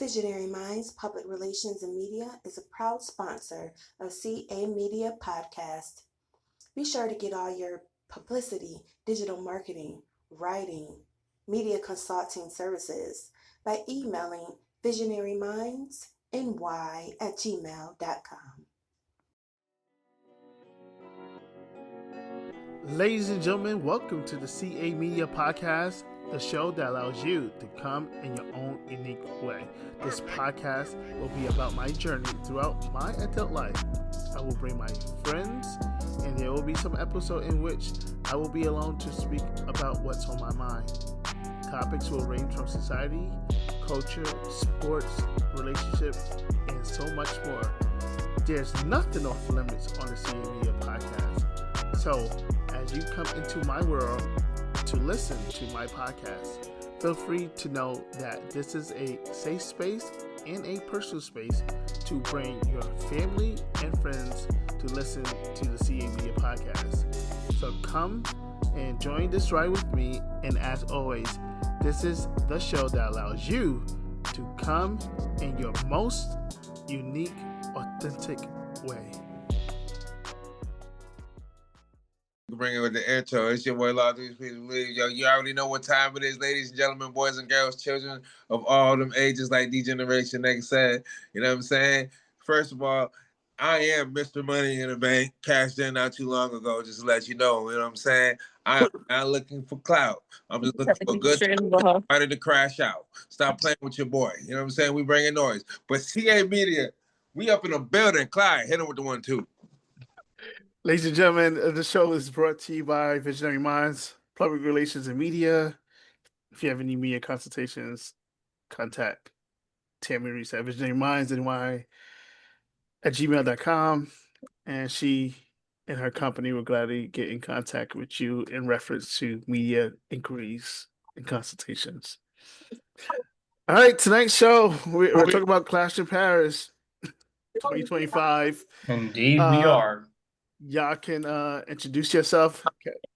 Visionary Minds Public Relations and Media is a proud sponsor of CA Media Podcast. Be sure to get all your publicity, digital marketing, writing, media consulting services by emailing visionarymindsny@gmail.com. Ladies and gentlemen, welcome to the CA Media Podcast, the show that allows you to come in your own unique way. This podcast will be about my journey throughout my adult life. I will bring my friends, and there will be some episode in which I will be alone to speak about what's on my mind. Topics will range from society, culture, sports, relationships, and so much more. There's nothing off limits on the CA Media Podcast. So, as you come into my world to listen to my podcast, feel free to know that this is a safe space and a personal space to bring your family and friends to listen to the CA Media Podcast. So come and join this ride with me, and as always, this is the show that allows you to come in your most unique, authentic way. Bring it with the intro. It's your boy Lawd Dweez. Please believe. Yo, you already know what time it is, ladies and gentlemen, boys and girls, children of all them ages, like D-Generation Nigga said. You know what I'm saying? First of all, I am Mr. Money in the Bank. Cashed in not too long ago, just to let you know. You know what I'm saying? I'm not looking for clout. I'm just looking for good ready to crash out. Stop playing with your boy. You know what I'm saying? We bringing noise. But CA Media, we up in the building. Clyde, hit him with the 1-2. Ladies and gentlemen, the show is brought to you by Visionary Minds, Public Relations and Media. If you have any media consultations, contact Tammy Reese at visionarymindsny@gmail.com, and she and her company will gladly get in contact with you in reference to media inquiries and consultations. All right, tonight's show, we're talking about Clash in Paris 2025. Indeed, we are. Y'all can introduce yourself,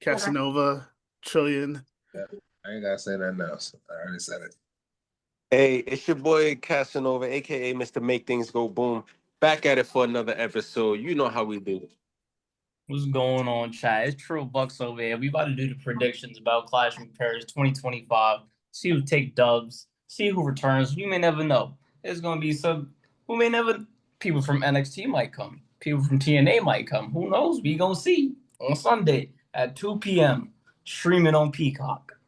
Casanova, Trillion. Yeah, I ain't gotta say nothing else. I already said it. Hey, it's your boy Casanova, aka Mr. Make Things Go Boom. Back at it for another episode. You know how we do. What's going on, chat? It's Trill Bucks over here. We about to do the predictions about Clash in Paris 2025. See who take dubs. See who returns. You may never know. There's gonna be some who may never. People from NXT might come. People from TNA might come. Who knows? We gonna see on Sunday at 2 p.m. streaming on Peacock.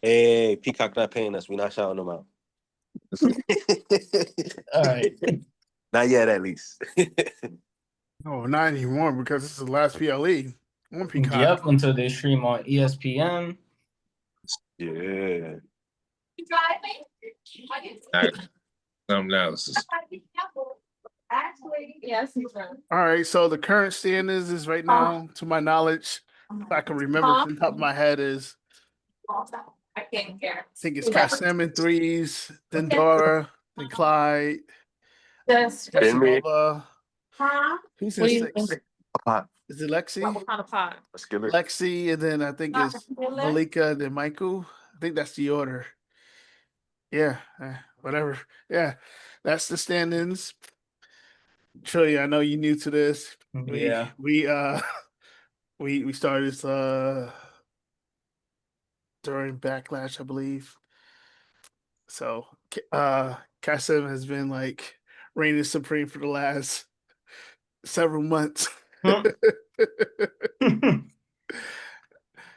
Hey, Peacock not paying us. We're not shouting them out. All right. Not yet, at least. No, not anymore, because this is the last PLE on Peacock. Yep, until they stream on ESPN. Yeah. Something else. Actually, yes. All right, so the current standings is right now, to my knowledge, if I can remember from the top of my head, is I can't hear. I think it's Casanova in threes, then Dora, then Clyde, Casanova. Who's in six? Is it Lexi? What kind of pot? Lexi, and then I think it's Malika, and then Michael. I think that's the order. Yeah, whatever. Yeah, that's the standings. Trillion, I know you're new to this. Yeah. We started this during Backlash, I believe. So Casim has been like reigning supreme for the last several months.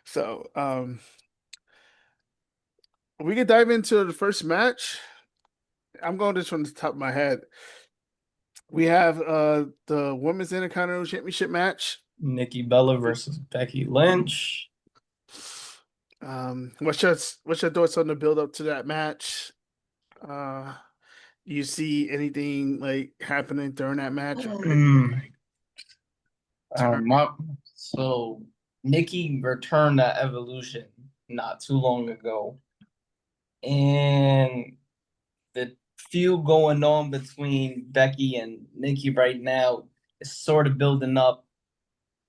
So we can dive into the first match. I'm going this from the top of my head. We have the Women's Intercontinental Championship match. Nikki Bella versus Becky Lynch. What's your thoughts on the build up to that match? You see anything like happening during that match? So Nikki returned that Evolution not too long ago, and the feud going on between Becky and Nikki right now is sort of building up.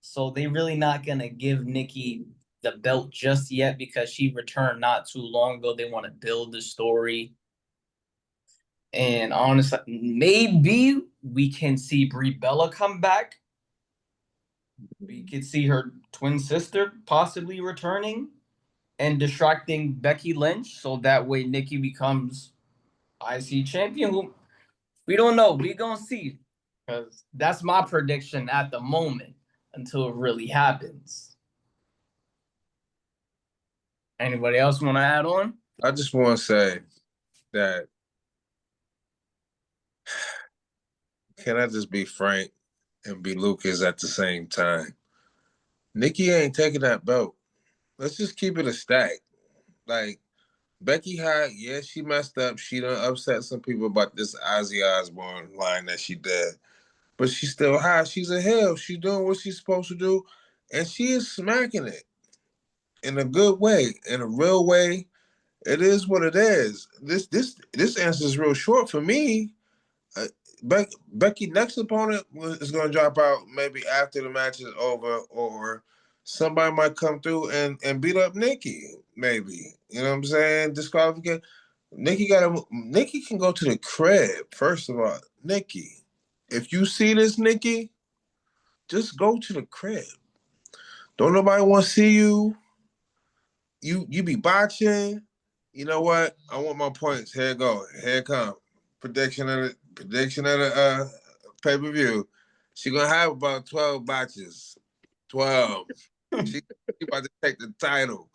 So they really not gonna give Nikki the belt just yet because she returned not too long ago. They want to build the story. And honestly, maybe we can see Brie Bella come back. We could see her twin sister possibly returning and distracting Becky Lynch, so that way Nikki becomes IC champion. Who we don't know. We gonna see, because that's my prediction at the moment until it really happens. Anybody else want to add on? I just want to say that, can I just be frank and be Lucas at the same time? Nikki ain't taking that belt. Let's just keep it a stack. Like, Becky High, yeah, she messed up. She done upset some people about this Ozzy Osbourne line that she did. But she's still high. She's a heel. She's doing what she's supposed to do. And she is smacking it in a good way, in a real way. It is what it is. This answer is real short for me. Becky next opponent is going to drop out maybe after the match is over, or somebody might come through and beat up Nikki. Maybe, you know what I'm saying? Disqualification. Nikki can go to the crib. First of all, Nikki, if you see this, Nikki, just go to the crib. Don't nobody want to see you. You be botching. You know what? I want my points. Here it go. Here it come. Prediction of the pay-per-view. She gonna have about 12 botches. 12. she about to take the title.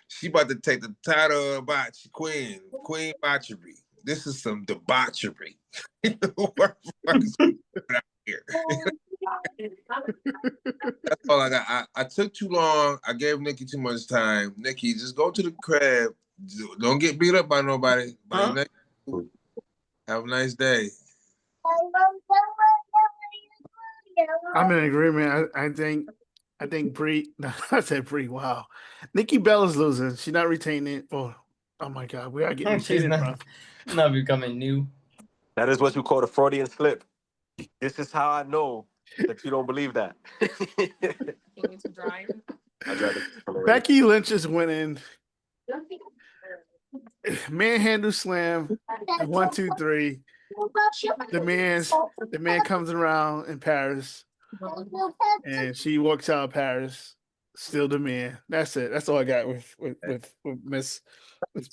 She about to take the title of botch queen. Queen botchery. This is some debauchery. Here. That's all I got. I took too long. I gave Nikki too much time. Nikki, just go to the crib. Don't get beat up by nobody. Have a nice day. I'm in agreement. I think Brie. No, I said Brie. Wow, Nikki Bella's losing. She's not retaining. Oh my God, we are getting She's retained. not becoming new. That is what you call a Freudian slip. This is how I know that you don't believe that. You need to drive. I tried to Becky Lynch is winning. Manhandle slam. 1, 2, 3. The man comes around in Paris, and she walks out of Paris. Still the man. That's it. That's all I got with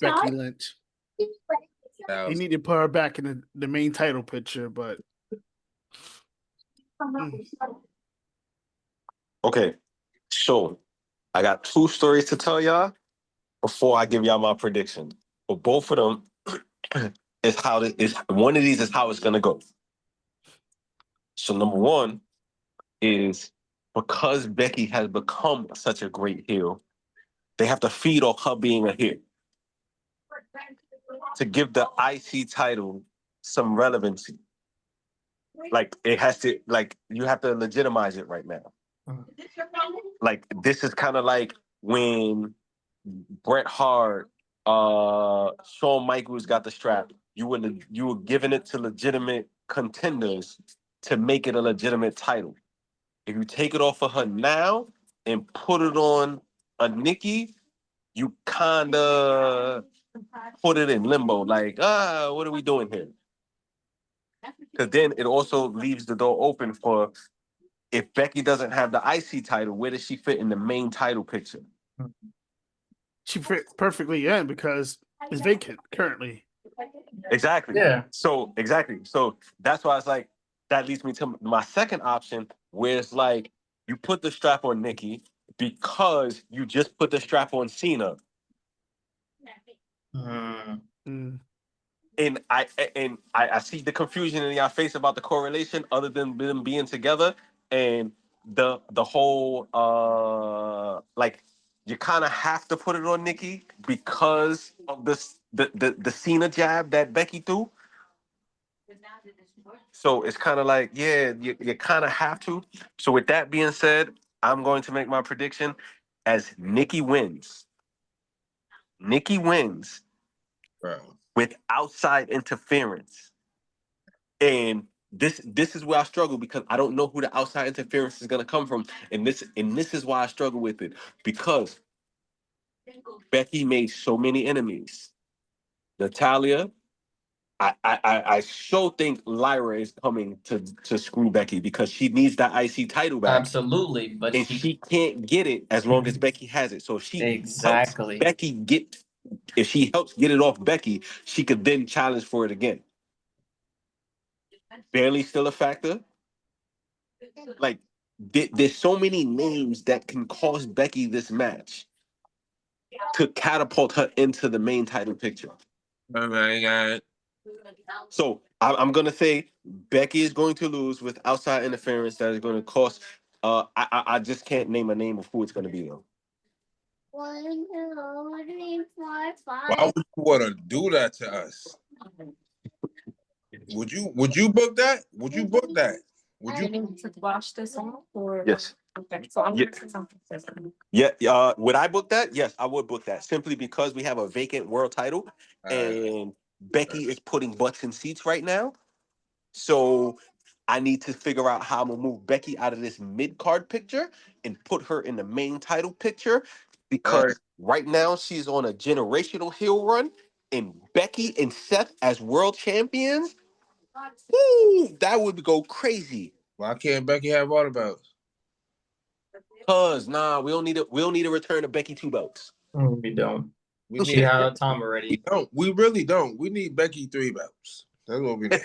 Becky Lynch. You need to put her back in the main title picture, but Okay, so I got 2 stories to tell y'all before I give y'all my prediction. But both of them is one of these is how it's gonna go. So number 1 is, because Becky has become such a great heel, they have to feed off her being a heel to give the IC title some relevancy. Like, it has to, like, you have to legitimize it right now. Like, this is kind of like when Bret Hart, Shawn Michaels got the strap. You were giving it to legitimate contenders to make it a legitimate title. If you take it off of her now and put it on a Nikki, you kind of put it in limbo. Like, what are we doing here? Because then it also leaves the door open for, if Becky doesn't have the IC title, where does she fit in the main title picture? she fits perfectly in because it's vacant currently. Exactly. Yeah. So exactly. So that's why it's like, that leads me to my second option, where it's like, you put the strap on Nikki because you just put the strap on Cena. Mm. And I see the confusion in your face about the correlation, other than them being together, and the whole like, you kind of have to put it on Nikki because of the Cena jab that Becky threw. So it's kind of like, yeah, you kind of have to. So with that being said, I'm going to make my prediction as Nikki wins. Nikki wins. Bro. With outside interference. And this is where I struggle, because I don't know who the outside interference is going to come from. And this is why I struggle with it, because Becky made so many enemies. Natalia, I so think Lyra is coming to screw Becky because she needs that IC title back. Absolutely, but And she can't get it as long as Becky has it. So if she helps Becky if she helps get it off Becky, she could then challenge for it again. Bailey's still a factor. Like, there's so many names that can cost Becky this match to catapult her into the main title picture. Oh my God. So I'm gonna say Becky is going to lose with outside interference that is going to cost. I just can't name a name of who it's going to be though. 1, 2, 3, 4, 5. Why would you want to do that to us? Would you book that? Would you book that? Would you need to watch this on or Yes. okay? So I'm Yeah. gonna something. Yeah, would I book that? Yes, I would book that simply because we have a vacant world title and Becky is putting butts in seats right now. So I need to figure out how I'm gonna move Becky out of this mid-card picture and put her in the main title picture because right now she's on a generational heel run and Becky and Seth as world champions. Woo, that would go crazy. Why can't Becky have all the belts? Cause we don't need to return to Becky 2 belts. We don't. We She had time We already. don't. We really don't. We need Becky 3 belts. That's what we need.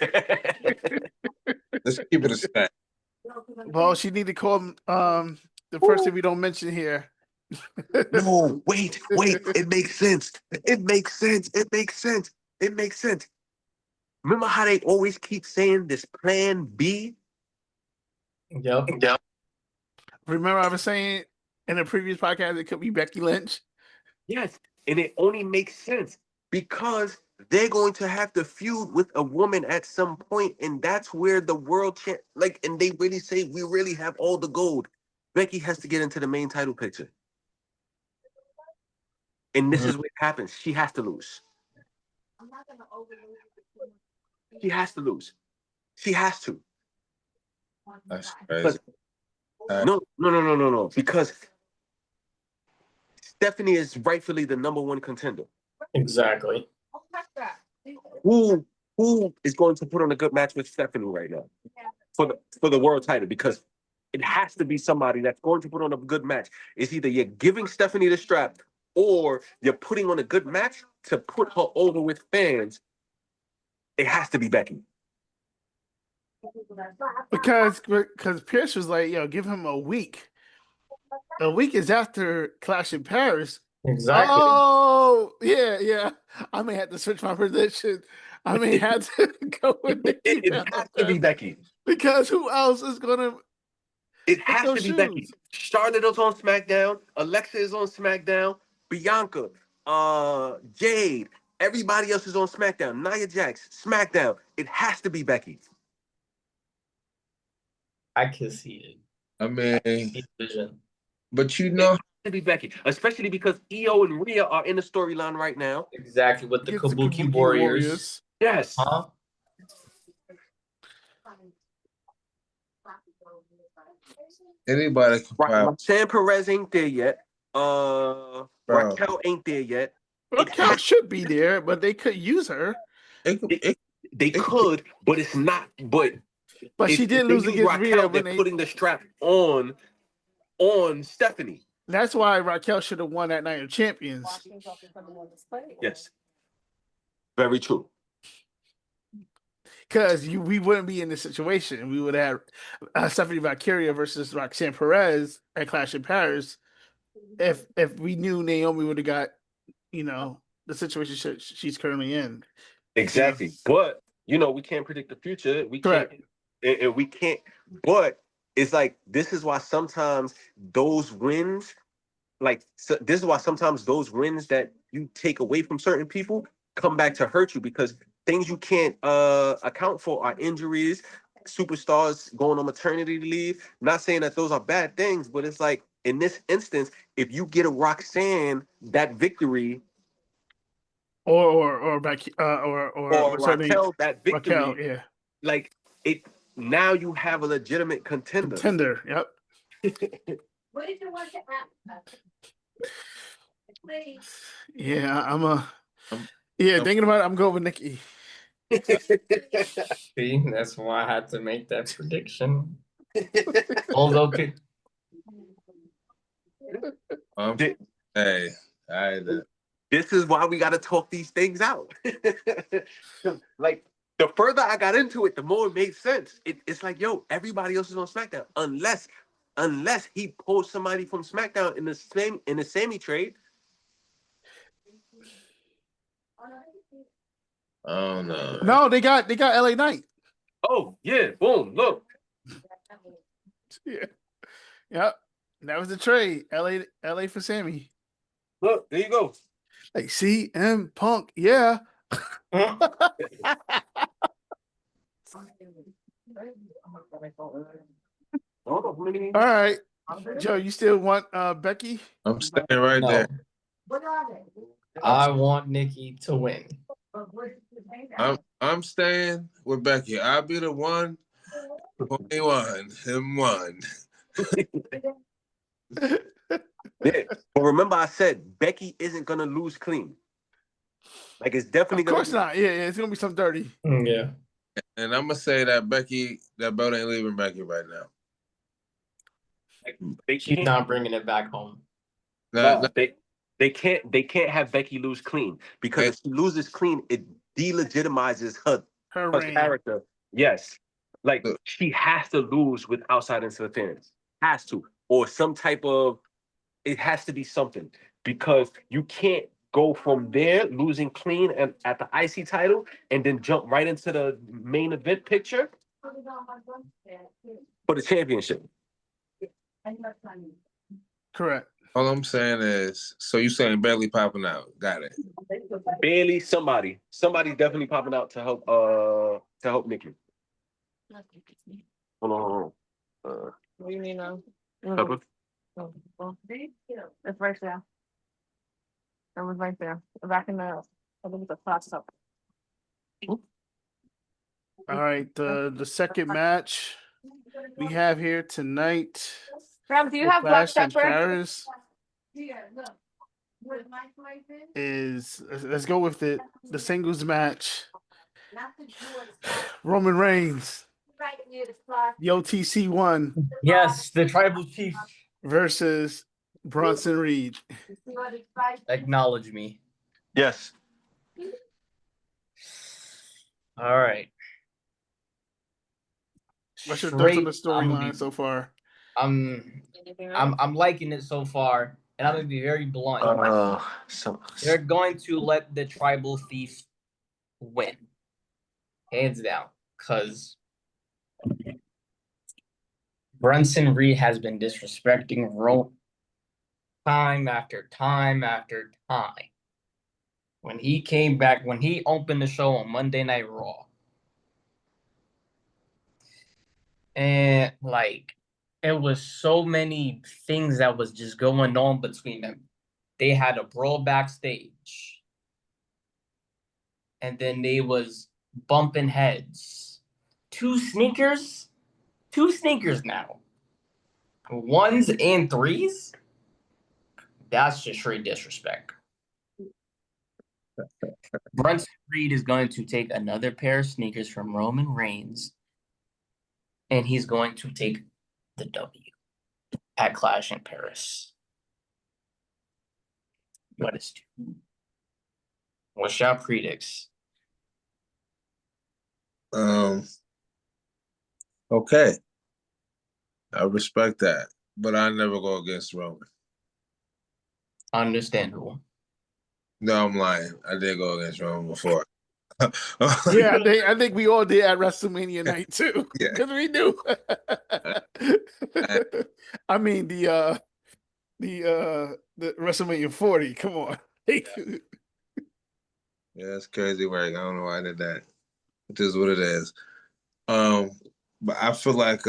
Let's keep it a stack. Well, she need to call the person we don't mention here. No, wait. It makes sense. It makes sense. Remember how they always keep saying this plan B? Yep. Remember I was saying in a previous podcast it could be Becky Lynch? Yes, and it only makes sense because they're going to have to feud with a woman at some point, and that's where the world and they really say we really have all the gold. Becky has to get into the main title picture. And this is what happens. She has to lose. She has to lose. She has to. That's crazy. No. Because Stephanie is rightfully the #1 contender. Exactly. Who is going to put on a good match with Stephanie right now for the world title? Because it has to be somebody that's going to put on a good match. It's either you're giving Stephanie the strap or you're putting on a good match to put her over with fans. It has to be Becky. Because Pierce was like, yo, give him a week. A week is after Clash in Paris. Exactly. Oh, yeah. I may have to switch my position. I may have to go with Nikki. It has to be Becky. Because who else is going to... It has to be Becky. Charlotte is on SmackDown. Alexa is on SmackDown. Bianca, Jade, everybody else is on SmackDown. Nia Jax, SmackDown. It has to be Becky. I can see it. I mean, vision. But you know, it has to be Becky, especially because Io and Rhea are in the storyline right now. Exactly, with the Kabuki Warriors. Yes. Huh? Anybody can Roxanne Perez ain't there yet. Raquel ain't there yet. Raquel should be there, but they could use her. They could, but it's not. But she did lose against Rhea when they're putting the strap on Stephanie. That's why Raquel should have won that Night of Champions. Yes. Very true. Because we wouldn't be in this situation. We would have Stephanie Valkyria versus Roxanne Perez at Clash in Paris. If we knew Naomi would have got, the situation she's currently in. Exactly. But, we can't predict the future. We can't. And we can't. But it's like, this is why sometimes those wins, this is why sometimes those wins that you take away from certain people come back to hurt you because things you can't account for are injuries, superstars going on maternity leave. Not saying that those are bad things, but it's like in this instance, if you get a Roxanne that victory, or Raquel that victory, Raquel, yeah, like it. Now you have a legitimate contender. Yep. What did you want to ask? Yeah, thinking about it, I'm going with Nikki. See, that's why I had to make that prediction. Although, Hey, this is why we got to talk these things out. Like, the further I got into it, the more it made sense. It's like, yo, everybody else is on SmackDown unless he pulls somebody from SmackDown in the Sammy trade. Oh no. No, they got LA Knight. Oh yeah, boom, look. Yeah. Yep. That was the trade. LA for Sammy. Look, there you go. Like CM Punk, yeah. All right. Joe, you still want Becky? I'm staying right there. I want Nikki to win. I'm staying with Becky. I'll be the one. 21 him one. Yeah. But remember, I said Becky isn't gonna lose clean. Like, it's definitely Of course not. Yeah, it's gonna be something dirty. Yeah. And I'm gonna say that that belt ain't leaving Becky right now. She's not bringing it back home. No, they can't have Becky lose clean, because if she loses clean, it delegitimizes her character. Yes. Like, she has to lose with outside interference. Has to. Or some type of, it has to be something. Because you can't go from there, losing clean and at the IC title, and then jump right into the main event picture for the championship. Correct. All I'm saying is, so you saying Bailey popping out? Got it. Bailey, somebody definitely popping out to help Nikki. Hold on. What do you mean now? Pepper? It's right there. It was right there. Back in the, I think it's a class up. All right, the second match we have here tonight. Graham, do you have black Clash in pepper? Paris is, let's go with the singles match. Roman Reigns, the OTC one. Yes, the tribal chief versus Bronson Reed. Acknowledge me. Yes. All right. What's your thoughts on the storyline so far? I'm liking it so far, and I'm gonna be very blunt. They're going to let the tribal thief win, hands down, because Bronson Reed has been disrespecting Roman time after time after time. When he came back, when he opened the show on Monday Night Raw, and like, it was so many things that was just going on between them. They had a brawl backstage, and then they was bumping heads. Two sneakers now. 1s and 3s. That's just straight disrespect. Bronson Reed is going to take another pair of sneakers from Roman Reigns, and he's going to take the W at Clash in Paris. What's your predicts? Okay. I respect that, but I never go against Roman. Understandable. No, I'm lying. I did go against Roman before. Yeah, I think we all did at WrestleMania night too, because we knew. I mean the WrestleMania 40. Come on. Yeah, it's crazy work. I don't know why I did that. It is what it is. But I feel like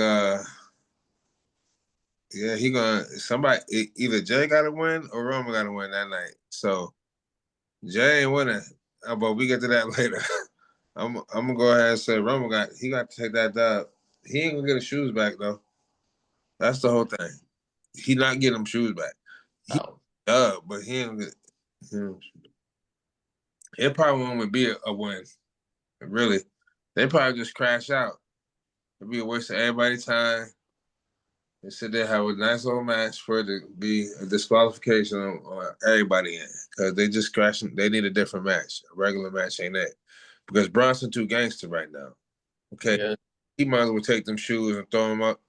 somebody, either Jay got to win or Roman got to win that night. So Jay ain't winning, but we get to that later. I'm gonna go ahead and say Roman got to take that dub. He ain't gonna get his shoes back though. That's the whole thing. He not getting them shoes back. But he ain't gonna get. It probably won't be a win. Really, they probably just crash out. It'd be a waste of everybody's time. They sit there, have a nice little match for it to be a disqualification on everybody in, because they just crashing. They need a different match. A regular match ain't it, because Bronson too gangster right now. Okay, yeah. He might as well take them shoes and throw them up.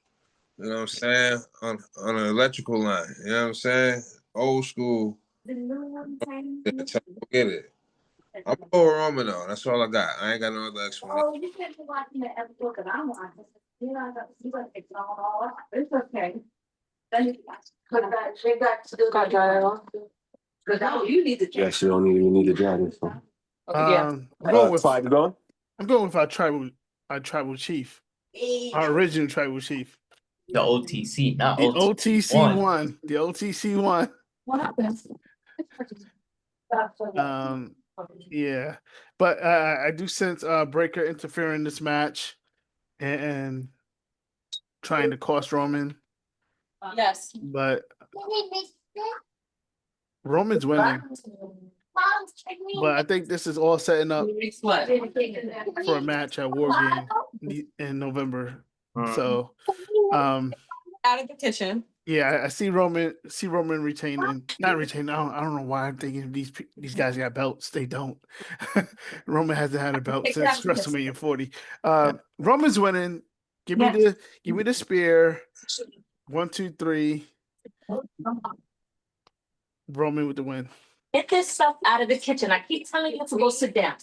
You know what I'm saying? On an electrical line. You know what I'm saying? Old school. Get it. I'm over Roman though. That's all I got. I ain't got no other explanation. Oh, you can't be watching the episode because I'm watching. You know, you got to ignore all that. It's okay. Then you got to do that. Because now you need to check. Yes, you don't even need to drive this. Okay, yeah. I'm going with Clyde, you going? I'm going with our tribal chief, our original tribal chief. The OTC, not The OTC OTC one. The OTC one. What happens? Yeah, but I do sense Breaker interfering in this match and trying to cost Roman. Yes. But Roman's winning. But I think this is all setting up for a match at War Game in November. So, Out of the kitchen. yeah, I see Roman retaining, not retaining. I don't know why I'm thinking these guys got belts. They don't. Roman hasn't had a belt since WrestleMania 40. Roman's winning. Give me the spear. 1, 2, 3. Roman with the win. Get this stuff out of the kitchen. I keep telling you to go sit down.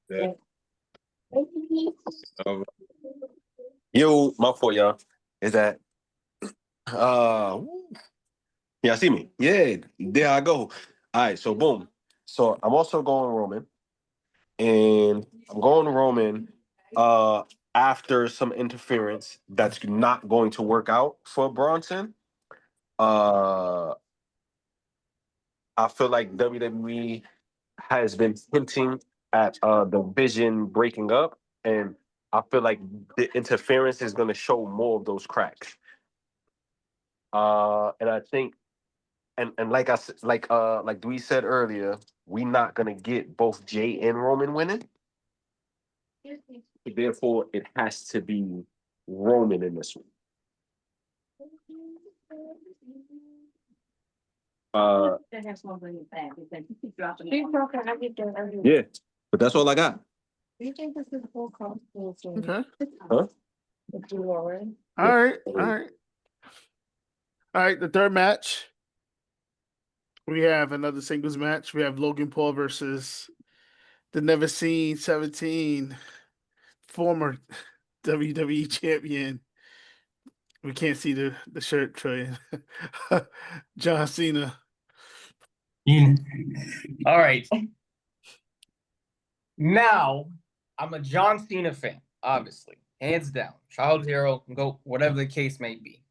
Yeah. Yo, my fault, y'all. Is that yeah, see me. Yeah, there I go. All right, so boom. So I'm also going Roman. And I'm going Roman after some interference that's not going to work out for Bronson. I feel like WWE has been hinting at the vision breaking up, and I feel like the interference is going to show more of those cracks. And I think, and like Dweez said earlier, we not gonna get both Jay and Roman winning. Therefore, it has to be Roman in this one. Yeah, but that's all I got. Do you think this is full cost? Okay. Huh? All right. The third match. We have another singles match. We have Logan Paul versus the Never Seen 17, former WWE champion. We can't see the shirt, Trillian. John Cena. All right. Now, I'm a John Cena fan, obviously. Hands down. Child hero, go, whatever the case may be.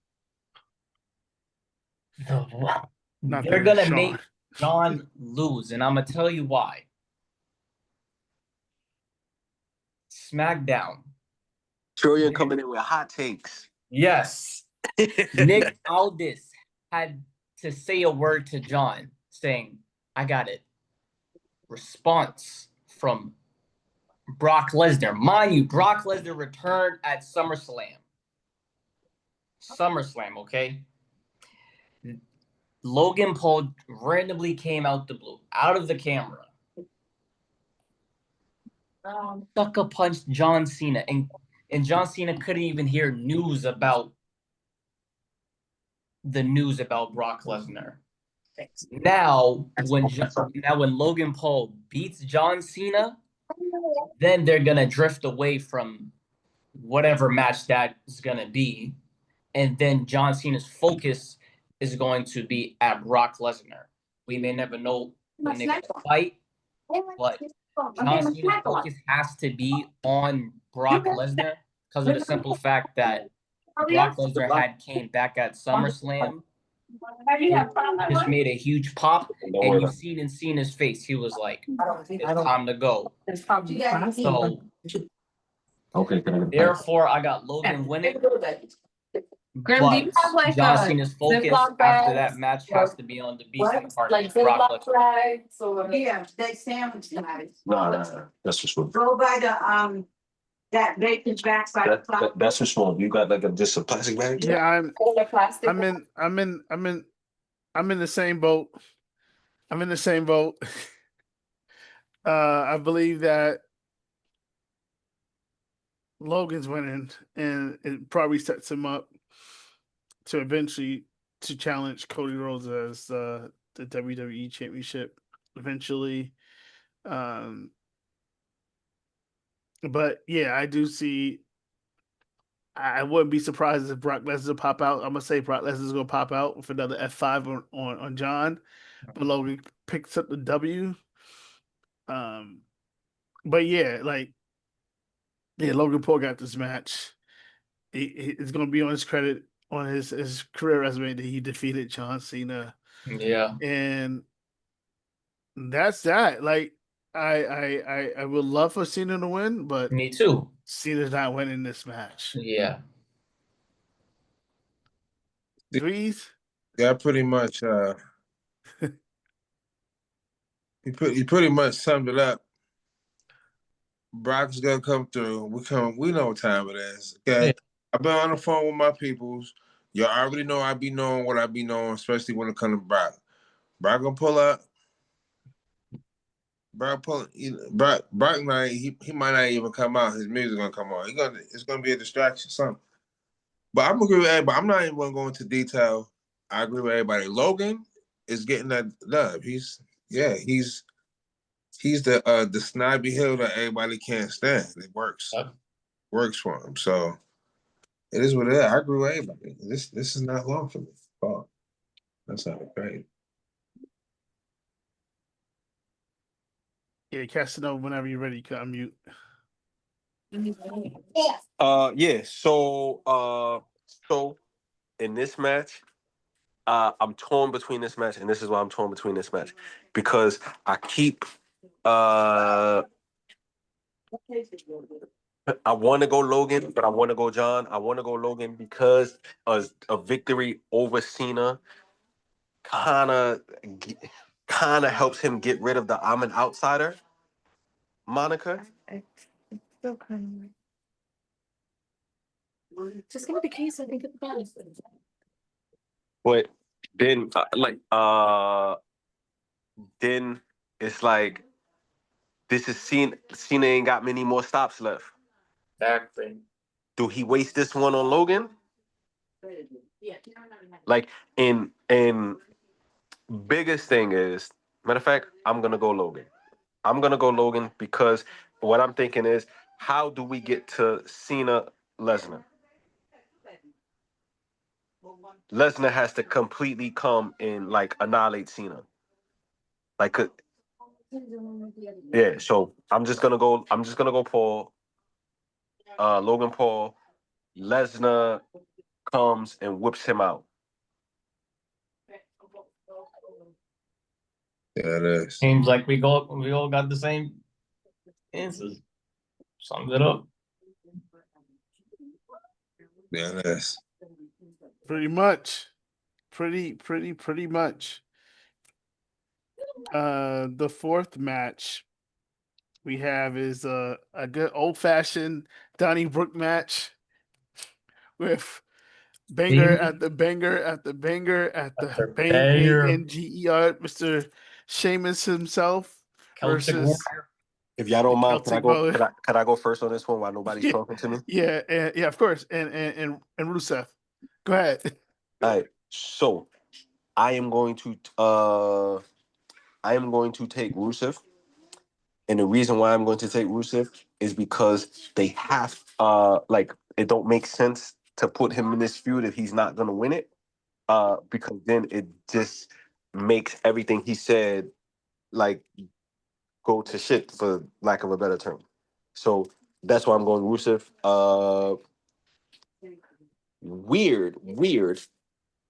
They're going to make John lose, and I'm going to tell you why. SmackDown. Trillian coming in with hot takes. Yes. Nick Aldis had to say a word to John saying, I got it. Response from Brock Lesnar. Mind you, Brock Lesnar returned at SummerSlam. Okay? Logan Paul randomly came out the blue, out of the camera. Sucker punched John Cena, and John Cena couldn't even hear news about Brock Lesnar. Now, when Logan Paul beats John Cena, then they're gonna drift away from whatever match that is gonna be, and then John Cena's focus is going to be at Brock Lesnar. We may never know when they fight, but John Cena's focus has to be on Brock Lesnar because of the simple fact that Brock Lesnar had came back at SummerSlam. Just made a huge pop, and you've seen in Cena's face, he was like, it's time to go. So, therefore, I got Logan winning. Grim, do you have like John a Cena's focus Ziploc after bag? that match has to be on the beast in the party. Like Brock Ziploc Lesnar. bags or Yeah, that sandwich guys. Nah, that's for sure. Go by the, that bacon backside. That's for sure. You got like just a plastic bag? Yeah, or plastic? I'm in the same boat. I'm in the same boat. I believe that Logan's winning, and it probably sets him up to eventually to challenge Cody Rhodes as the WWE Championship eventually. But yeah, I do see. I wouldn't be surprised if Brock Lesnar pop out. I'm gonna say Brock Lesnar's gonna pop out with another F5 on John, but Logan picks up the W. But yeah, Logan Paul got this match. It's gonna be on his credit on his career resume that he defeated John Cena. Yeah, And that's that. Like I would love for Cena to win, but me too. Cena's not winning this match. Yeah. Dweez? Yeah, pretty much. He pretty much summed it up. Brock's gonna come through. We know what time it is. Okay. Yeah. I've been on the phone with my peoples. You already know I be knowing what I be knowing, especially when it comes to Brock. Brock gonna pull up. Brock might he might not even come out. His music gonna come on. It's gonna be a distraction, something. But I'm agree with everybody. I'm not even gonna go into detail. I agree with everybody. Logan is getting that dub. He's the snobby hill that everybody can't stand. It works. Works for him. So it is what it is. I agree with everybody. This is not long for me. Oh, that's not great. Yeah, Casanova, whenever you're ready, you can unmute. Yeah. So in this match, I'm torn between this match, and this is why I'm torn between this match. Because I keep I want to go Logan, but I want to go John. I want to go Logan because a victory over Cena kind of helps him get rid of the "I'm an outsider" moniker. It's still kind of just give me the case. I think it's best. But then, then it's like this is Cena. Cena ain't got many more stops left. Exactly. Do he waste this one on Logan? Like, and biggest thing is, matter of fact, I'm gonna go Logan. I'm gonna go Logan because what I'm thinking is, how do we get to Cena Lesnar? Lesnar has to completely come and like annihilate Cena. Like, yeah. So I'm just gonna go Paul. Logan Paul. Lesnar comes and whips him out. Yeah, it is. Seems like we all got the same answers. Sums it up. Yeah, it is. Pretty much. Pretty much. The fourth match we have is a good old-fashioned Donnybrook match with banger at the banger at the banger at the banger. banger. Mr. Sheamus himself Celtic versus Warrior. If y'all don't mind, Celtic could I go first on this one while nobody's talking to me? Yeah, of course. And Rusev. Go ahead. All right. So I am going to take Rusev. And the reason why I'm going to take Rusev is because they have it don't make sense to put him in this feud if he's not gonna win it. Because then it just makes everything he said like go to shit, for lack of a better term. So that's why I'm going Rusev. Weird.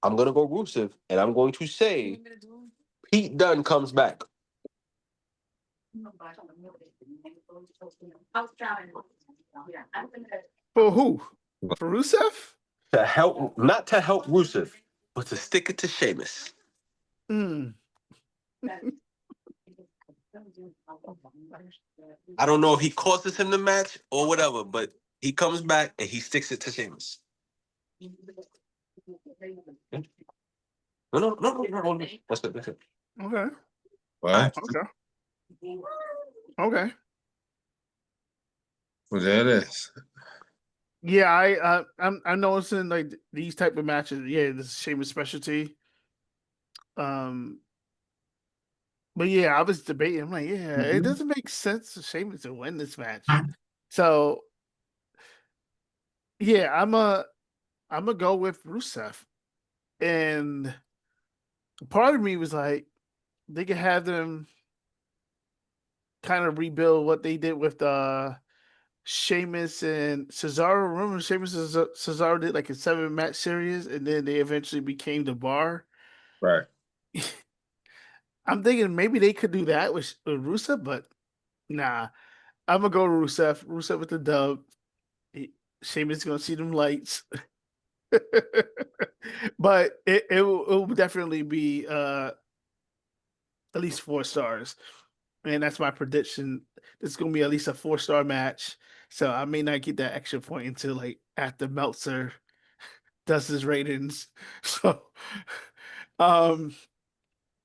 I'm gonna go Rusev, and I'm going to say Pete Dunne comes back. For who? For Rusev? to help, not to help Rusev, but to stick it to Sheamus. Mm. I don't know if he causes him the match or whatever, but he comes back and he sticks it to Sheamus. No. That's it. Okay. What? Okay. Okay. Well, there it is. Yeah, I'm noticing like these type of matches. Yeah, this is Sheamus' specialty. But yeah, I was debating. I'm like, yeah, it doesn't make sense for Sheamus to win this match. So yeah, I'm gonna go with Rusev. And part of me was like, they could have them kind of rebuild what they did with Sheamus and Cesaro. Remember, Sheamus and Cesaro did like a 7-match series, and then they eventually became the Bar. Right. I'm thinking maybe they could do that with Rusev, but nah. I'm gonna go Rusev. Rusev with the dub. Sheamus is gonna see them lights. But it will definitely be at least 4 stars. And that's my prediction. It's gonna be at least a 4-star match. So I may not get that extra point until like after Meltzer does his ratings. So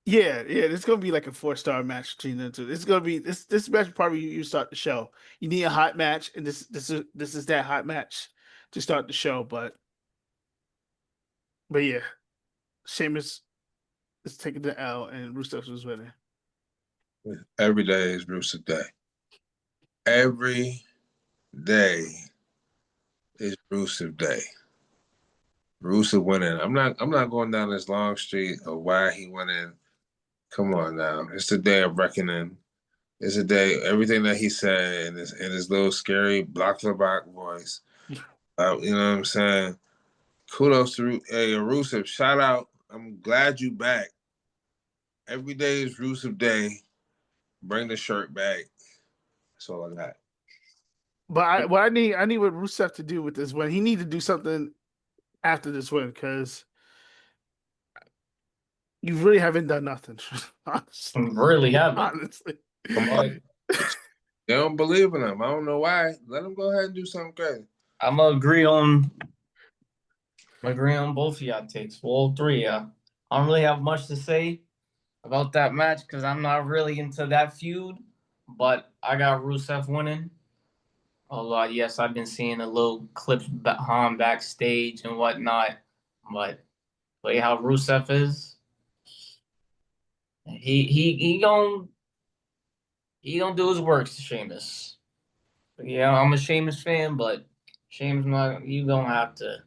yeah, it's gonna be like a 4-star match between the two. It's gonna be this match probably you start the show. You need a hot match, and this is that hot match to start the show. But yeah, Sheamus is taking the L, and Rusev was winning. Every day is Rusev Day. Every day is Rusev Day. Rusev winning. I'm not going down this long street of why he winning. Come on now. It's the day of reckoning. It's a day, everything that he said in his little scary block to block voice. You know what I'm saying? Kudos to Rusev. Shout out. I'm glad you back. Every day is Rusev Day. Bring the shirt back. That's all I got. But I need what Rusev to do with this win. He need to do something after this win because you really haven't done nothing. Honestly. Really haven't. Honestly. They don't believe in him. I don't know why. Let him go ahead and do something crazy. I'm gonna agree on both of y'all takes. All three. I don't really have much to say about that match because I'm not really into that feud. But I got Rusev winning. Although yes, I've been seeing a little clips behind backstage and whatnot. But play how Rusev is. He gonna do his work to Sheamus. But yeah, I'm a Sheamus fan, but Sheamus, you gonna have to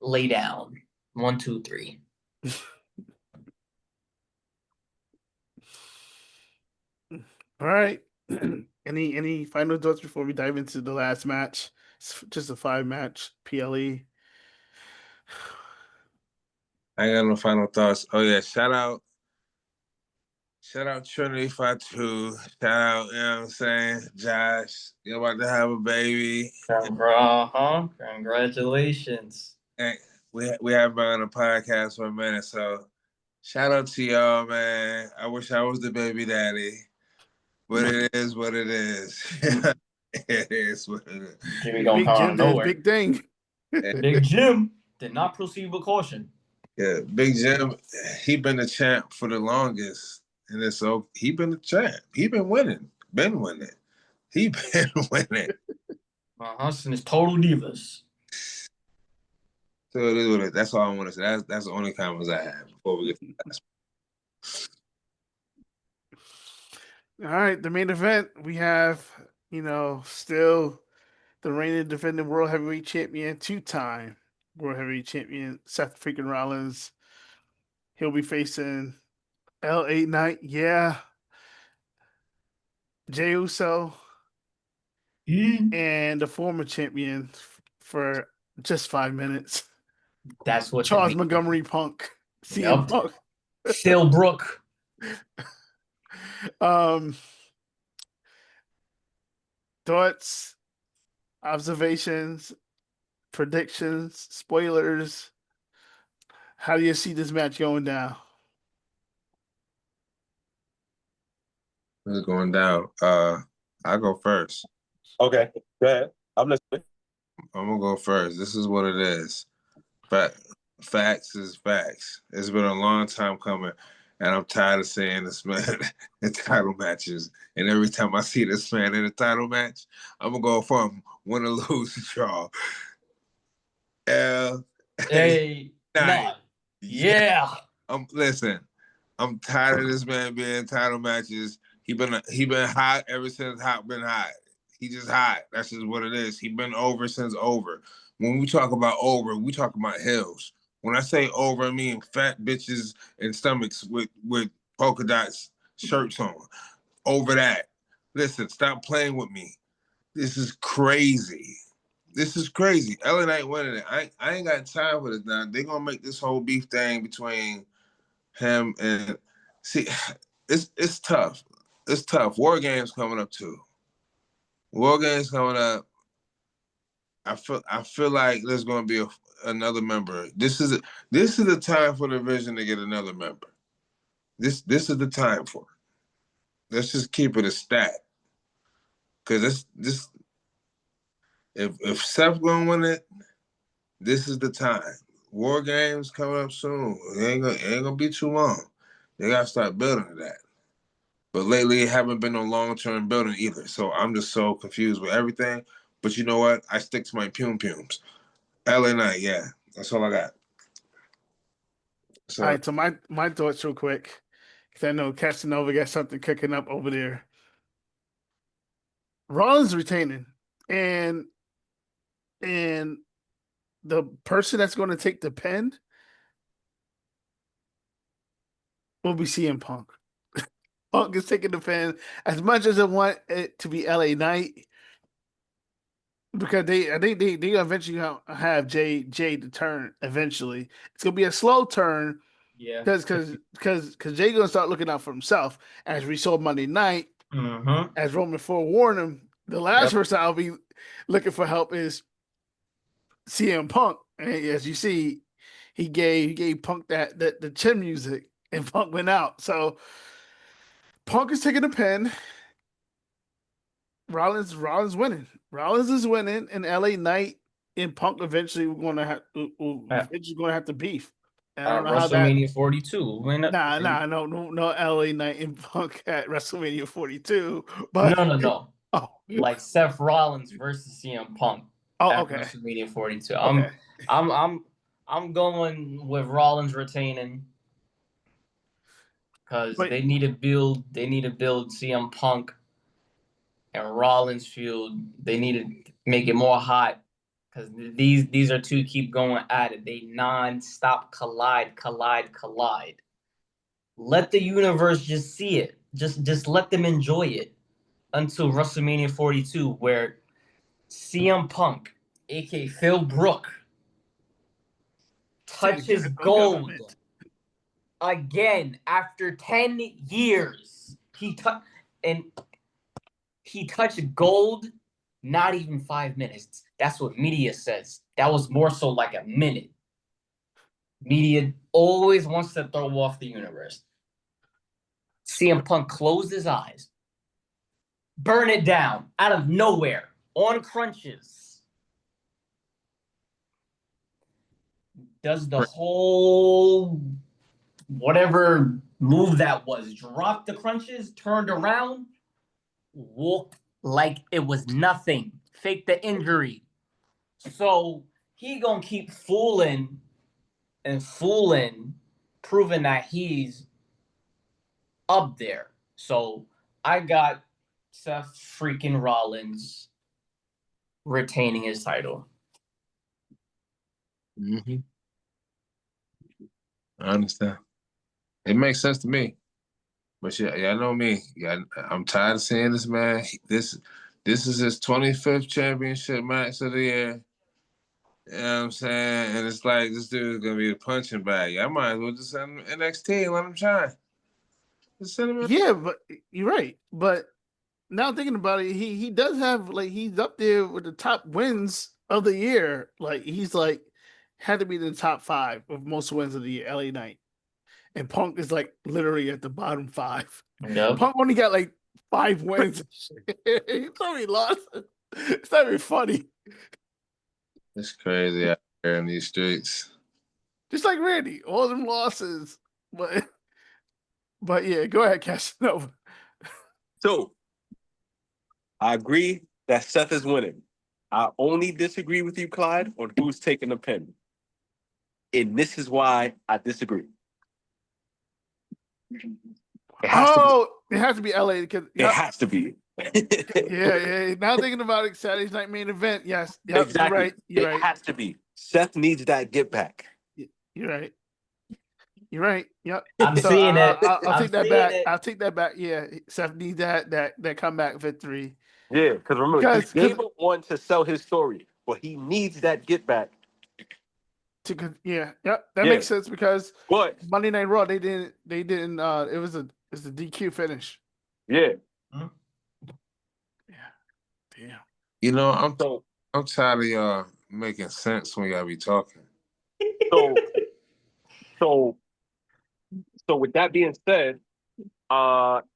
lay down. 1, 2, 3. All right. Any final thoughts before we dive into the last match? It's just a 5-match PLE. I ain't got no final thoughts. Oh yeah, shout out Trinity 52. Shout out, you know what I'm saying? Josh, you're about to have a baby. Congratulations. And we haven't been on a podcast for a minute, so shout out to y'all, man. I wish I was the baby daddy. But it is what it is. It is what it is. Jimmy gonna come out of nowhere. Big thing. Big Jim did not proceed with caution. Yeah, Big Jim, he been the champ for the longest. And it's so he been the champ. He been winning. Been winning. He been winning. And it's total divas. So it is what it is. That's all I want to say. That's the only comments I have before we get to the last. All right, the main event, we have, still the reigning defending World Heavyweight Champion, 2-time World Heavyweight Champion, Seth freaking Rollins. He'll be facing LA Knight, yeah. Jey Uso, and the former champion for just 5 minutes. That's what Charles Montgomery Punk. CM Punk. Phil Brook. Thoughts, observations, predictions, spoilers. How do you see this match going down? It's going down. I go first. Okay, go ahead. I'm listening. I'm gonna go first. This is what it is. Facts is facts. It's been a long time coming, and I'm tired of seeing this man in title matches. And every time I see this man in a title match, I'm gonna go for him, win or lose, draw. Hey, nah. Yeah. Listen. I'm tired of this man being in title matches. He been hot ever since hot been hot. He just hot. That's just what it is. He been over since over. When we talk about over, we talk about hills. When I say over, I mean fat bitches and stomachs with polka dots shirts on. Over that. Listen, stop playing with me. This is crazy. This is crazy. LA Knight winning it. I ain't got time for this now. They gonna make this whole beef thing between him and see, it's tough. It's tough. War Games coming up too. War Games coming up. I feel like there's going to be another member. This is the time for the Vision to get another member. This is the time for it. Let's just keep it a stat. Because this if Seth gonna win it, this is the time. War Games coming up soon. It ain't gonna be too long. They gotta start building to that. But lately, it haven't been no long-term building either. So I'm just so confused with everything. But you know what? I stick to my pums. LA Knight, yeah. That's all I got. So, All right, so my thoughts real quick, because I know Casanova got something cooking up over there. Rollins retaining, and the person that's going to take the pin will be CM Punk. Punk is taking the pin as much as I want it to be LA Knight, because I think they eventually gonna have Jay to turn eventually. It's gonna be a slow turn. Yeah. Because Jay gonna start looking out for himself, as we saw Monday night. Mm-hmm. As Roman forewarned him, the last person I'll be looking for help is CM Punk. And as you see, he gave Punk the chin music, and Punk went out. So Punk is taking a pin. Rollins winning. Rollins is winning, and LA Knight and Punk eventually going to have to beef. And I don't know how that. WrestleMania 42. No, LA Knight and Punk at WrestleMania 42. But No. Oh, like Seth Rollins versus CM Punk. Oh, okay. WrestleMania 42. Okay. I'm going with Rollins retaining because they need to build CM Punk and Rollins feud. They need to make it more hot because these are two keep going at it. They non-stop collide. Let the universe just see it. Just let them enjoy it until WrestleMania 42, where CM Punk, aka Phil Brook, touches gold again after 10 years. He touched gold, not even 5 minutes. That's what media says. That was more so like a minute. Media always wants to throw off the universe. CM Punk closed his eyes, burn it down out of nowhere on crunches. Does the whole whatever move that was, dropped the crunches, turned around, walked like it was nothing, faked the injury. So he gonna keep fooling, proving that he's up there. So I got Seth freaking Rollins retaining his title. Mm-hmm. I understand. It makes sense to me. But yeah, know me. Yeah, I'm tired of seeing this man. This is his 25th championship match of the year. You know what I'm saying? And it's like, this dude is going to be a punching bag. I might as well just send him NXT and let him shine. Just send him. Yeah, but you're right. But now thinking about it, he does have, like, he's up there with the top wins of the year, like he's like had to be in the top 5 of most wins of the year, LA Knight. And Punk is like literally at the bottom 5. Yep. Punk only got like 5 wins. He told me he lost. It's not even funny. It's crazy out here in these streets. Just like Randy, all them losses. But yeah, go ahead, Casanova. So I agree that Seth is winning. I only disagree with you, Clyde, on who's taking the pin. And this is why I disagree. It has to be LA because it has to be. yeah. Now thinking about it, Saturday's night main event. Yes, yep, exactly. You're right. It has to be. Seth needs that get back. You're right. You're right. Yep. I'm seeing it. I'll take that back. I'll take that back. Yeah, Seth needs that comeback victory. Yeah, because remember, he gave up one to sell his story, but he needs that get back. That makes sense because Monday Night Raw they didn't it was a DQ finish. Yeah. Yeah. Damn. You know, I'm tired of y'all making sense when y'all be talking. So with that being said,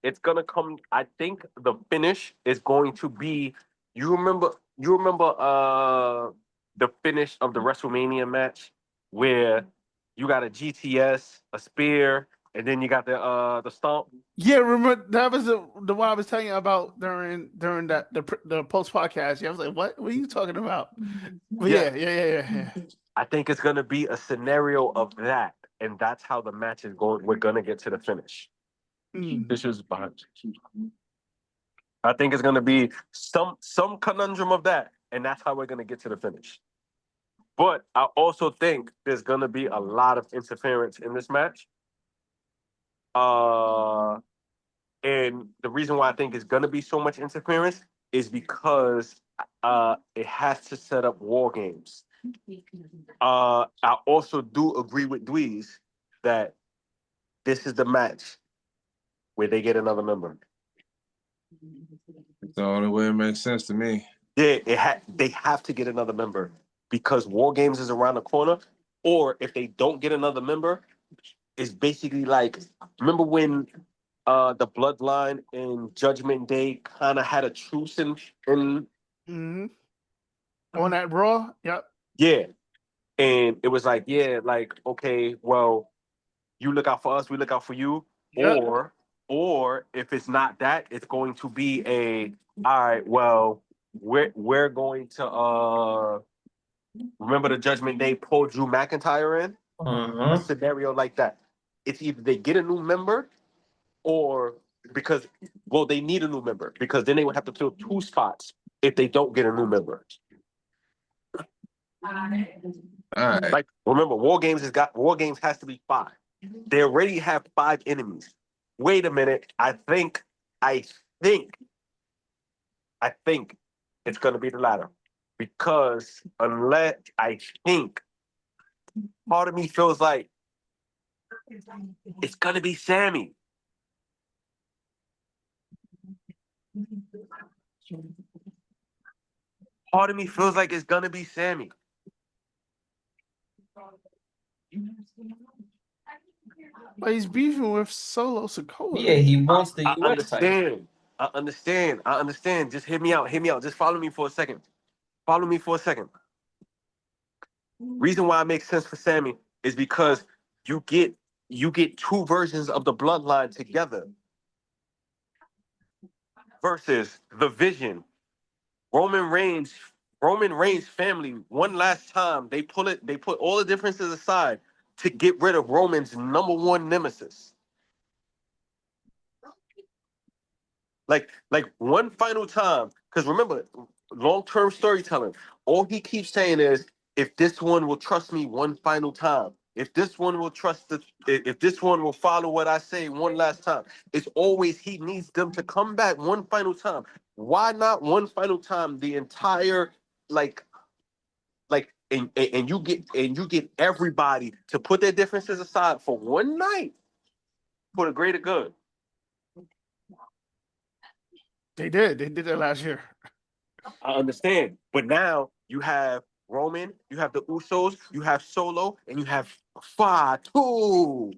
it's gonna come. I think the finish is going to be. You remember the finish of the WrestleMania match where you got a GTS, a spear, and then you got the stomp. Yeah, remember that was the one I was telling you about during that the post podcast. Yeah, I was like, what are you talking about? But yeah. I think it's gonna be a scenario of that, and that's how the match is going. We're gonna get to the finish. This is behind. I think it's gonna be some conundrum of that, and that's how we're gonna get to the finish. But I also think there's gonna be a lot of interference in this match. And the reason why I think it's gonna be so much interference is because it has to set up war games. I also do agree with Dweez that this is the match where they get another member. The only way it makes sense to me. Yeah, they have to get another member because War Games is around the corner. Or if they don't get another member, it's basically like, remember when the Bloodline in Judgment Day kind of had a truce in on that Raw? Yep. Yeah. And it was like, okay, well, you look out for us, we look out for you. Yep. Or if it's not that, it's going to be all right, well, we're going to remember the Judgment Day pull Drew McIntyre in? A scenario like that. It's either they get a new member or because they need a new member because then they would have to fill 2 spots if they don't get a new member. All right. Like, remember, War Games has to be 5. They already have 5 enemies. Wait a minute. I think it's gonna be the latter. Because unless part of me feels like it's gonna be Sammy. Part of me feels like it's gonna be Sammy. But he's beefing with Solo Sikoa. Yeah, he wants the US title. I understand. Just hear me out. Just follow me for a second. Reason why it makes sense for Sammy is because you get 2 versions of the bloodline together versus the Vision. Roman Reigns family, one last time, they put all the differences aside to get rid of Roman's number 1 nemesis. Like one final time, because remember, long-term storytelling, all he keeps saying is, if this one will trust me one final time, if this one will if this one will follow what I say one last time, it's always he needs them to come back one final time. Why not one final time the entire and you get everybody to put their differences aside for one night for the greater good. They did that last year. I understand, but now you have Roman, you have the Usos, you have Solo, and you have Fatu.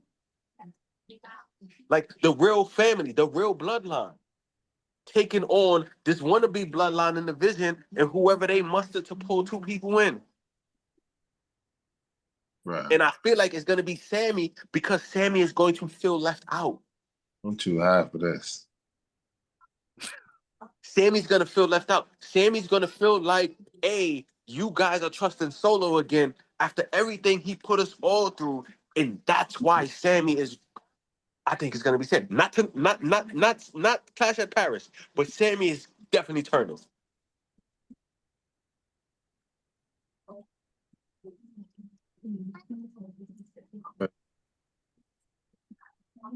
Like the real family, the real bloodline, taking on this wannabe bloodline in the Vision, and whoever they muster to pull 2 people in. Right. And I feel like it's gonna be Sammy because Sammy is going to feel left out. I'm too high for this. Sammy's gonna feel left out. Sammy's gonna feel like, hey, you guys are trusting Solo again after everything he put us all through, and that's why Sammy is. I think it's gonna be Sammy. Not Clash at Paris, but Sammy is definitely turning.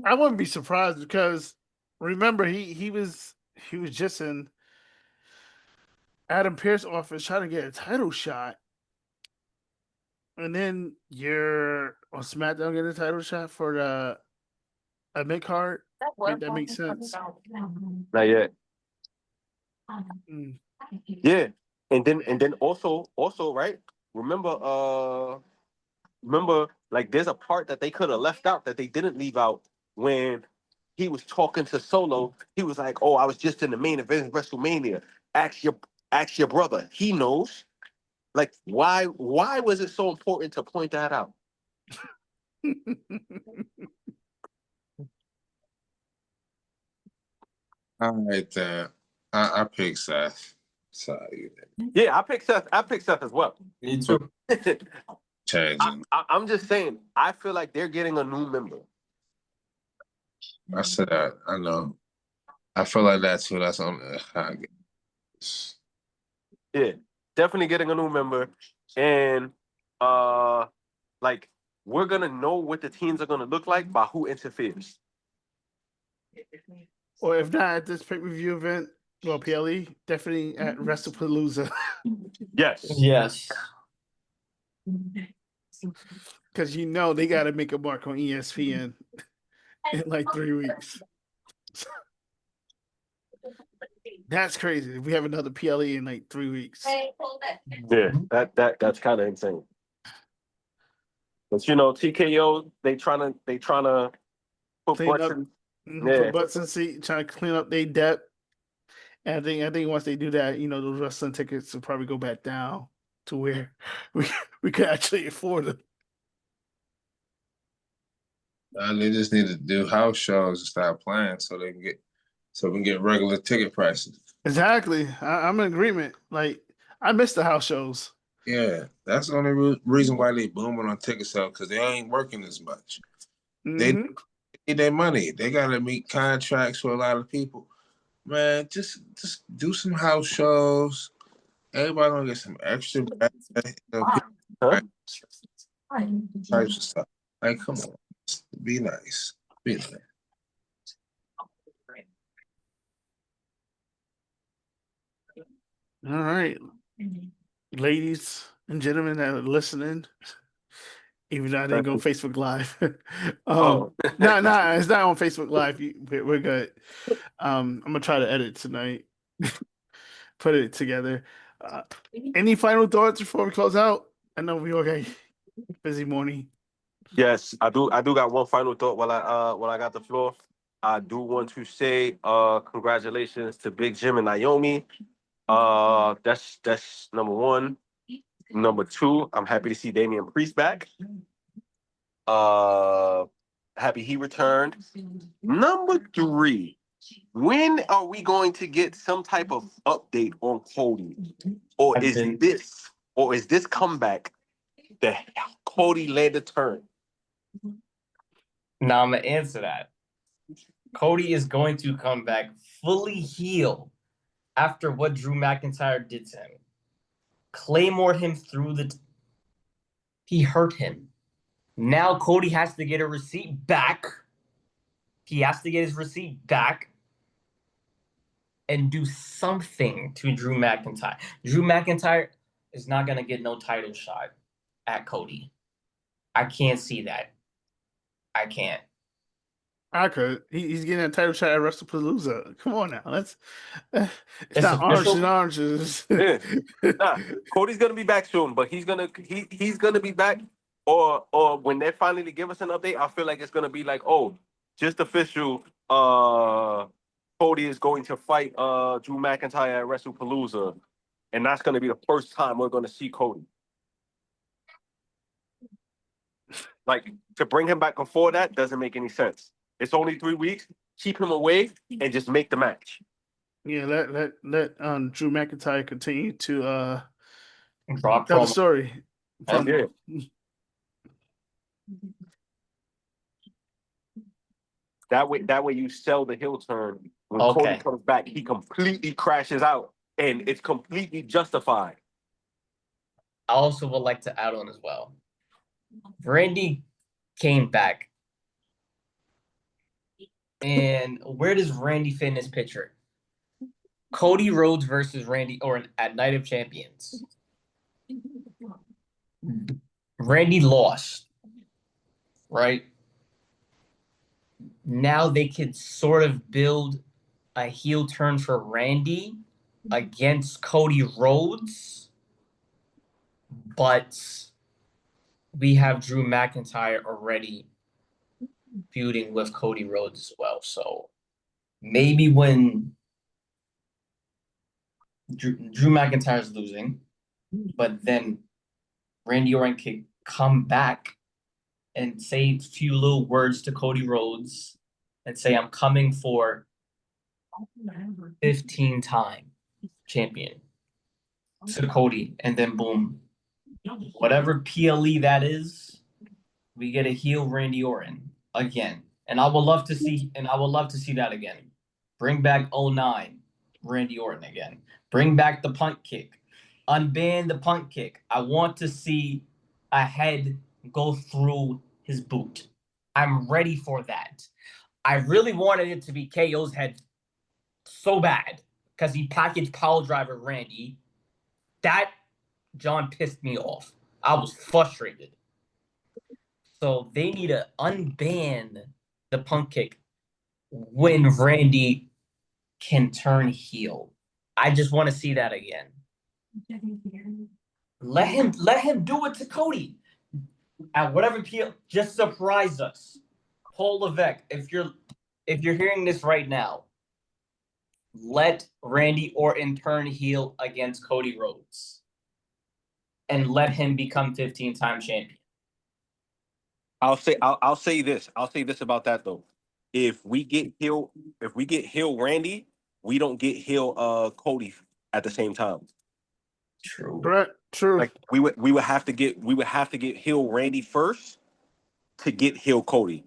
I wouldn't be surprised because remember he was just in Adam Pearce's office trying to get a title shot. And then you're on SmackDown getting a title shot for the mid card. That makes sense. Not yet. Mm. Yeah, and then also right. Remember like there's a part that they could have left out that they didn't leave out when he was talking to Solo. He was like, "Oh, I was just in the main event of WrestleMania. Ask your brother. He knows." Like, why was it so important to point that out? All right, then. I pick Seth. Sorry. Yeah, I picked Seth as well. Me too. Changing. I'm just saying, I feel like they're getting a new member. I said that. I know. I feel like that too. That's on. Yeah, definitely getting a new member, and like we're gonna know what the teams are gonna look like by who interferes. Or if not at this pay-per-view event, well, PLE, definitely at WrestlePalooza. Yes. Because they got to make a mark on ESPN in like 3 weeks. That's crazy. If we have another PLE in like 3 weeks. Yeah, that's kind of insane. But TKO, they trying to put Clean butts up, in. put butts in seat, trying to clean up their depth. And I think once they do that, those wrestling tickets will probably go back down to where we could actually afford them. They just need to do house shows and start playing so we can get regular ticket prices. Exactly. I'm in agreement. Like, I miss the house shows. Yeah, that's the only reason why they booming on ticket sales, because they ain't working as much. Mm-hmm. They need their money. They gotta meet contracts for a lot of people. Man, just do some house shows. Everybody gonna get some extra types of stuff. Like, come on, be nice. Be nice. All right, ladies and gentlemen that are listening, even though I didn't go Facebook Live. No, it's not on Facebook Live. We're good. I'm gonna try to edit tonight, put it together. Any final thoughts before we close out? I know we all got busy morning. Yes, I do got one final thought while I got the floor. I do want to say congratulations to Big Jim and Naomi. That's number one. Number two, I'm happy to see Damian Priest back. Happy he returned. Number three, when are we going to get some type of update on Cody? Or is this comeback the Cody landed turn? Now I'm gonna answer that. Cody is going to come back fully healed after what Drew McIntyre did to him. Claymore him through he hurt him. Now Cody has to get a receipt back. He has to get his receipt back and do something to Drew McIntyre. Drew McIntyre is not going to get no title shot at Cody. I can't see that. I can't. I could. He's getting a title shot at WrestlePalooza. Come on now, it's It's not oranges and official? oranges. Yeah. Nah, Cody's gonna be back soon, but he's gonna be back. Or when they finally give us an update, I feel like it's gonna be like, oh, just official. Cody is going to fight Drew McIntyre at WrestlePalooza, and that's gonna be the first time we're gonna see Cody. Like, to bring him back before that doesn't make any sense. It's only 3 weeks. Keep him away and just make the match. Yeah, let Drew McIntyre continue to Drop tell the promo. story. From That way you sell the heel turn. When Okay. Cody comes back, he completely crashes out, and it's completely justified. I also would like to add on as well. Randy came back. And where does Randy fit in this picture? Cody Rhodes versus Randy Orton at Night of Champions. Randy lost, right? Now they could sort of build a heel turn for Randy against Cody Rhodes, but we have Drew McIntyre already feuding with Cody Rhodes as well. So maybe when Drew McIntyre's losing, but then Randy Orton can come back and say a few little words to Cody Rhodes and say, I'm coming for 15-time champion to Cody. And then boom, whatever PLE that is, we get a heel Randy Orton again. And I would love to see that again. Bring back 09 Randy Orton again. Bring back the punt kick. Unban the punt kick. I want to see a head go through his boot. I'm ready for that. I really wanted it to be KO's head so bad because he packaged Power Driver Randy. That John pissed me off. I was frustrated. So they need to unban the punt kick when Randy can turn heel. I just want to see that again. Let him do it to Cody. At whatever PL, just surprise us. Paul Levesque, if you're hearing this right now, let Randy Orton turn heel against Cody Rhodes. And let him become 15-time champion. I'll say this about that though. If we get heel Randy, we don't get heel Cody at the same time. True. True. Like we would have to get heel Randy first to get heel Cody.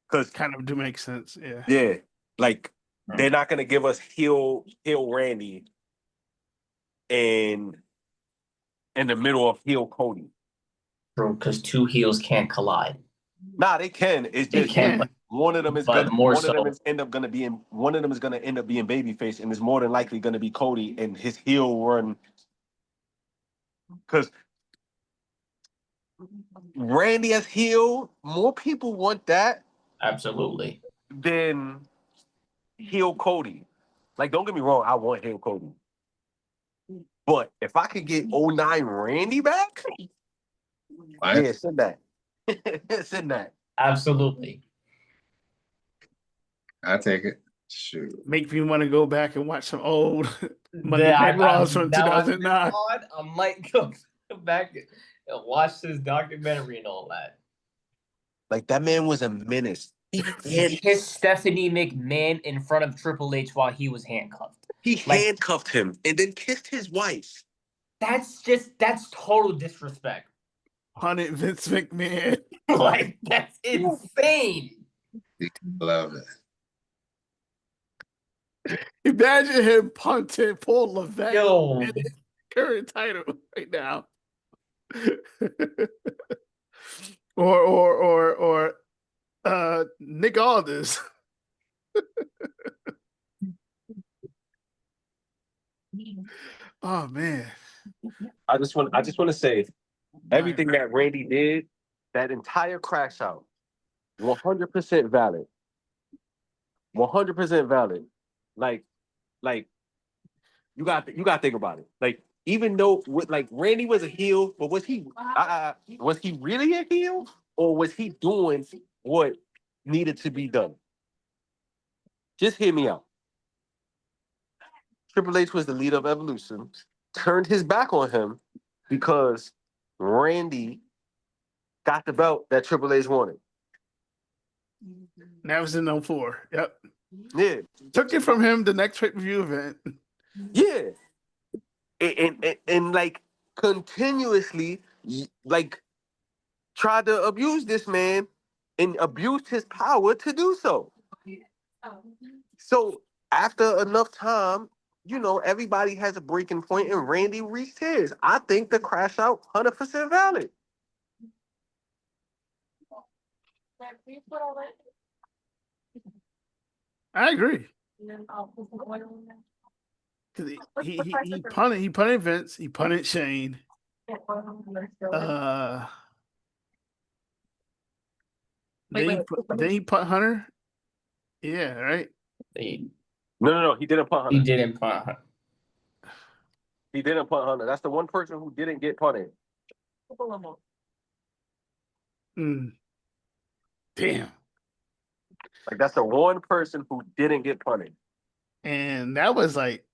Because kind of do make sense, yeah. Yeah. Like they're not gonna give us heel Randy in the middle of heel Cody. True, because two heels can't collide. Nah, they can. It's They just can, one of them is but gonna more one so. of them is gonna end up being babyface, and it's more than likely gonna be Cody and his heel run. Because Randy as heel, more people want that Absolutely. than heel Cody. Like, don't get me wrong, I want heel Cody. But if I could get 09 Randy back, yeah, send that. Send that. Absolutely. I take it. Shoot. Make me want to go back and watch some old Monday Night Raws from 2009. I might go back and watch this documentary and all that. Like, that man was a menace. He kissed Stephanie McMahon in front of Triple H while he was handcuffed. He handcuffed him and then kissed his wife. That's total disrespect. Hunted Vince McMahon. Like, that's insane. Love it. Imagine him punting Paul Levesque Yo. in his current title right now. or Nick Aldis. Oh man. I just want to say everything that Randy did, that entire crash out, 100% valid. 100% valid. Like you got to think about it. Like, even though like Randy was a heel, but was he really a heel, or was he doing what needed to be done? Just hear me out. Triple H was the leader of Evolution, turned his back on him because Randy got the belt that Triple H wanted. That was in 04. Yep. Yeah. Took it from him the next pay-per-view event. Yeah. And like continuously like tried to abuse this man and abused his power to do so. So after enough time, you know, everybody has a breaking point, and Randy reached his. I think the crash out 100% valid. I agree. Because he punted Vince, he punted Shane. Then he punt Hunter. Yeah, right. No, he didn't punt Hunter. He didn't punt Hunter. He didn't punt Hunter. That's the one person who didn't get punted. Damn. Like, that's the one person who didn't get punted. And that was like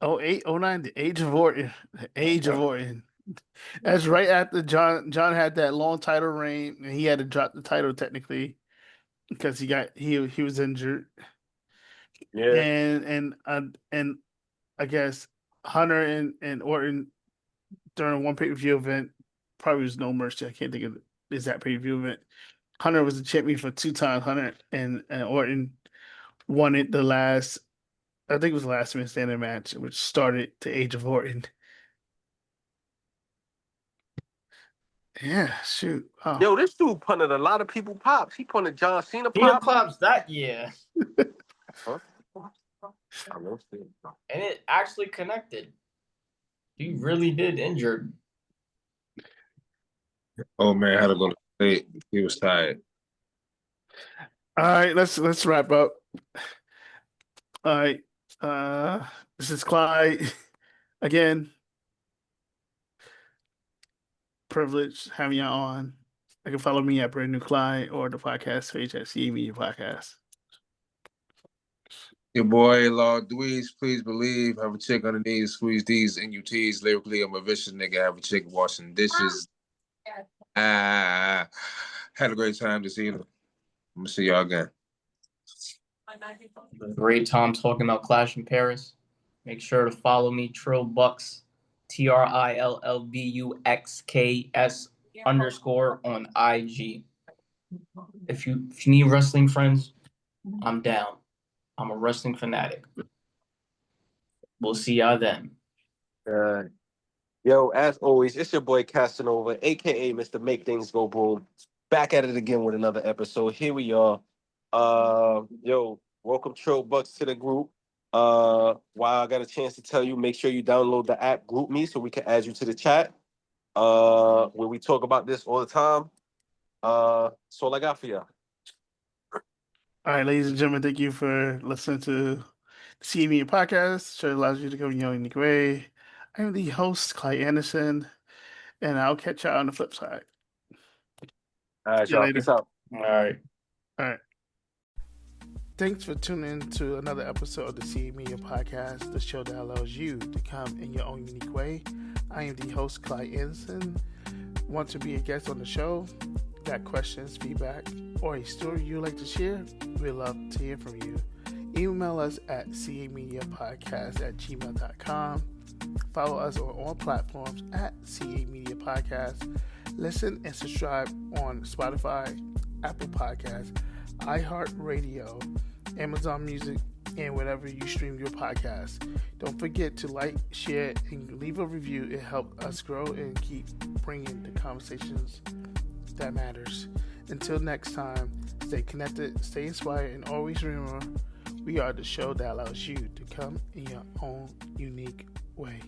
08, 09, the age of Orton. The age of Orton. That's right after John had that long title reign, and he had to drop the title technically because he was injured. Yeah. And I guess Hunter and Orton during one pay-per-view event, probably was No Mercy. I can't think of the exact pay-per-view event. Hunter was the champion for 2 times. Hunter and Orton won it I think it was the last man standing match, which started the age of Orton. Yeah, shoot. Oh. Yo, this dude punted a lot of people pops. He punted John Cena pops that year. Huh? And it actually connected. He really did injured. Oh man, had to go to sleep. He was tired. All right, let's wrap up. All right. This is Clyde again. Privilege having you on. You can follow me at Brand New Clyde or the podcast page at CA Media Podcast. Your boy Lawd Dweez, please believe. Have a chick on the knees, squeeze these NUTs. Lyrically, I'm a vicious nigga. Have a chick washing dishes. Had a great time this evening. I'm gonna see y'all again. Great time talking about Clash in Paris. Make sure to follow me, Trill Bucks, TRILLBUXKS _ on IG. If you need wrestling friends, I'm down. I'm a wrestling fanatic. We'll see y'all then. Yo, as always, it's your boy Casanova, aka Mr. Make Things Go Boom. Back at it again with another episode. Here we are. Yo, welcome Trill Bucks to the group. While I got a chance to tell you, make sure you download the app Group Me so we can add you to the chat. Where we talk about this all the time. That's all I got for y'all. All right, ladies and gentlemen, thank you for listening to the CA Media Podcast. Show allows you to go in your unique way. I'm the host, Clyde Anderson, and I'll catch y'all on the flip side. All right, y'all. Peace out. All right. Thanks for tuning in to another episode of the CA Media Podcast, the show that allows you to come in your own unique way. I am the host, Clyde Anderson. Want to be a guest on the show? Got questions, feedback, or a story you'd like to share? We'd love to hear from you. Email us at camediapodcast@gmail.com. Follow us on all platforms at CA Media Podcast. Listen and subscribe on Spotify, Apple Podcasts, iHeartRadio, Amazon Music, and wherever you stream your podcast. Don't forget to like, share, and leave a review. It helps us grow and keep bringing the conversations that matters. Until next time, stay connected, stay inspired, and always remember, we are the show that allows you to come in your own unique way.